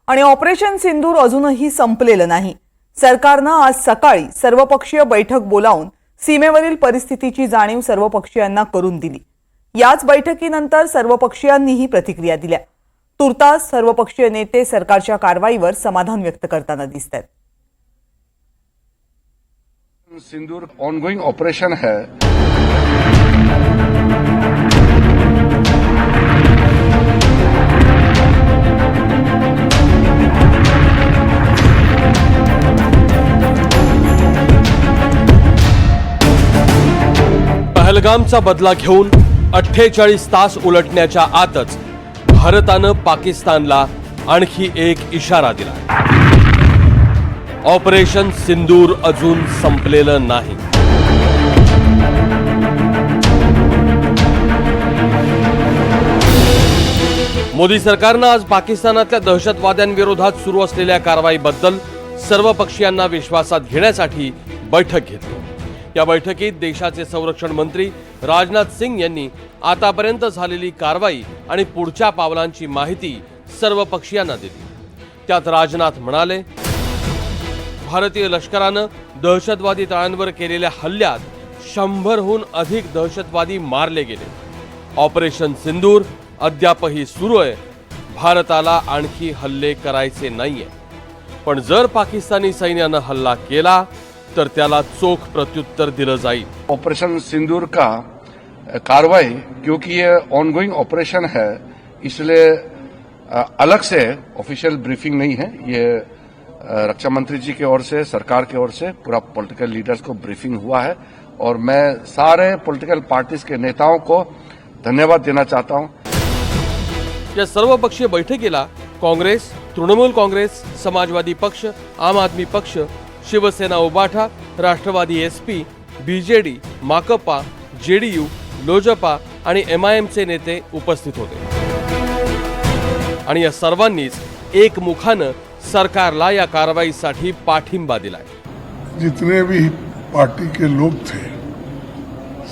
आणि ऑपरेशन सिंदूर अजूनही संपलेलं नाही। सरकारनं आज सकाळी सर्वपक्षीय बैठक बोलावून सीमेवरील परिस्थितीची जाणीव सर्वपक्षीयांना करून दिली। याच बैठकीनंतर सर्वपक्षीयांनीही प्रतिक्रिया दिल्या। तुर्तास सर्वपक्षीय नेते सरकारच्या कारवाईवर समाधान व्यक्त करताना दिसतात। सिंदूर ऑनगोइंग ऑपरेशन है। पहलगामचा बदला घेऊन 48 तास उलटण्याच्या आतच भारतानं पाकिस्तानला आणखी एक इशारा दिला। ऑपरेशन सिंदूर अजून संपलेलं नाही। मोदी सरकारनं आज पाकिस्तानातल्या दहशतवाद्यांविरोधात सुरू असलेल्या कारवाईबद्दल सर्व पक्षीयांना विश्वासात घेण्यासाठी बैठक घेतली। या बैठकीत देशाचे संरक्षण मंत्री राजनाथ सिंग यांनी आतापर्यंत झालेली कारवाई आणि पुढच्या पावलांची माहिती सर्व पक्षीयांना दिली। त्यात राजनाथ म्हणाले, भारतीय लष्करानं दहशतवादी तळांवर केलेल्या हल्ल्यात 100हून अधिक दहशतवादी मारले गेले। ऑपरेशन सिंदूर अद्यापही सुरू आहे। भारताला आणखी हल्ले करायचे नाहीये, पण जर पाकिस्तानी सैन्यानं हल्ला केला तर त्याला चोख प्रत्युत्तर दिलं जाईल। ऑपरेशन सिंदूर का कार्रवाई, क्योंकि ये ऑनगोइंग ऑपरेशन है, इसलिए अलग से ऑफिशियल ब्रीफिंग नहीं है। ये रक्षा मंत्री जी की ओर से, सरकार की ओर से पूरा पॉलिटिकल लीडर्स को ब्रीफिंग हुआ है और मैं सारे पॉलिटिकल पार्टीज के नेताओं को धन्यवाद देना चाहता हूं। या सर्वपक्षीय बैठकीला काँग्रेस, तृणमूल काँग्रेस, समाजवादी पक्ष, आम आदमी पक्ष, शिवसेना उबाठा, राष्ट्रवादी एसपी, बीजेडी, माकपा, जेडीयू, लोजपा आणि एमआयएमचे नेते उपस्थित होते आणि या सर्वांनीच एकमुखानं सरकारला या कारवाईसाठी पाठिंबा दिलाय। जितने भी पार्टी के लोग थे,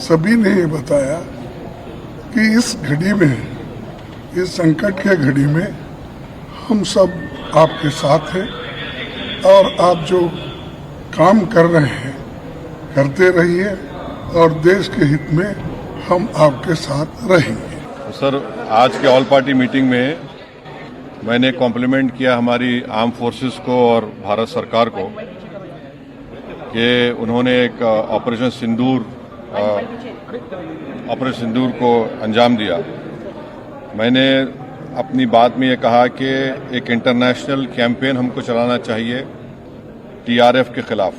सभी ने ये बताया कि इस घड़ी में, इस संकट के घड़ी में हम सब आपके साथ हैं और आप जो काम कर रहे हैं करते रहिए और देश के हित में हम आपके साथ रहेंगे। सर, आज के ऑल पार्टी मीटिंग में मैंने कॉम्प्लीमेंट किया हमारी आर्म फोर्सेस को और भारत सरकार को कि उन्होंने एक ऑपरेशन सिंदूर को अंजाम दिया। मैंने अपनी बात में ये कहा कि एक इंटरनेशनल कैंपेन हमको चलाना चाहिए टीआरएफ के खिलाफ।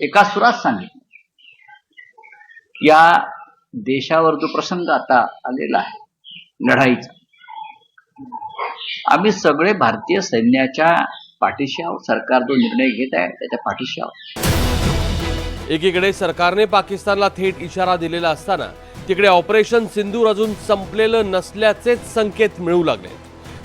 एका सुरात सांगितलं, या देशावर जो प्रसंग आता आलेला आहे लढाईचा, आम्ही सगळे भारतीय सैन्याच्या पाठीशी आहोत। सरकार जो निर्णय घेत आहे त्याच्या पाठीशी आहोत। एकीकडे सरकारने पाकिस्तानला थेट इशारा दिलेला असताना तिकडे ऑपरेशन सिंदूर अजून संपलेलं नसल्याचेच संकेत मिळू लागले,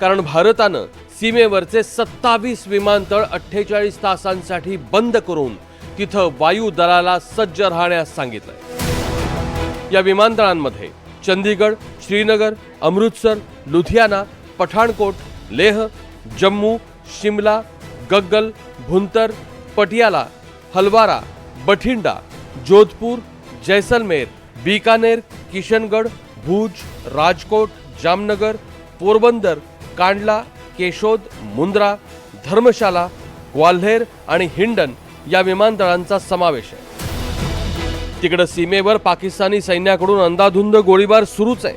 कारण भारतानं सीमेवरचे 27 विमानतळ 48 तासांसाठी बंद करून तिथं वायू दलाला सज्ज राहण्यास सांगितलंय। या विमानतळांमध्ये चंदीगड, श्रीनगर, अमृतसर, लुधियाना, पठाणकोट, लेह, जम्मू, शिमला, गग्गल, भुंतर, पटियाला, हलवारा, बठिंडा, जोधपूर, जैसलमेर, बीकानेर, किशनगढ़, भूज, राजकोट, जामनगर, पोरबंदर, कांडला, केशोद, मुंद्रा, धर्मशाला, ग्वाल्हेर आणि हिंडन या विमानतळांचा समावेश आहे। तिकडे सीमेवर पाकिस्तानी सैन्याकडून अंधाधुंद गोळीबार सुरूच आहे।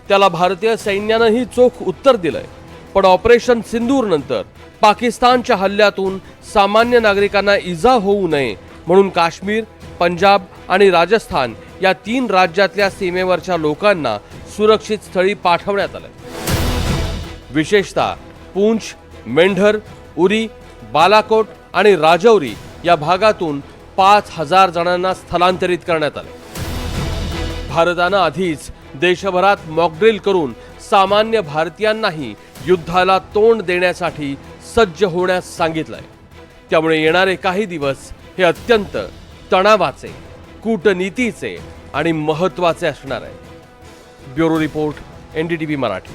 त्याला भारतीय सैन्यानंही चोख उत्तर दिलंय, पण ऑपरेशन सिंदूर नंतर पाकिस्तानच्या हल्ल्यातून सामान्य नागरिकांना इजा होऊ नये म्हणून काश्मीर, पंजाब आणि राजस्थान या 3 राज्यातल्या सीमेवरच्या लोकांना सुरक्षित स्थळी पाठवण्यात आलं। विशेषतः पूंछ, मेंढर, उरी, बालाकोट आणि राजौरी या भागातून 5000 जणांना स्थलांतरित करण्यात आले। भारतानं आधीच देशभरात मॉकड्रिल करून सामान्य भारतीयांनाही युद्धाला तोंड देण्यासाठी सज्ज होण्यास सांगितलंय। त्यामुळे येणारे काही दिवस हे अत्यंत तणावाचे, कूटनीतीचे आणि महत्त्वाचे असणार आहे। Bureau report, NDTV Marathi.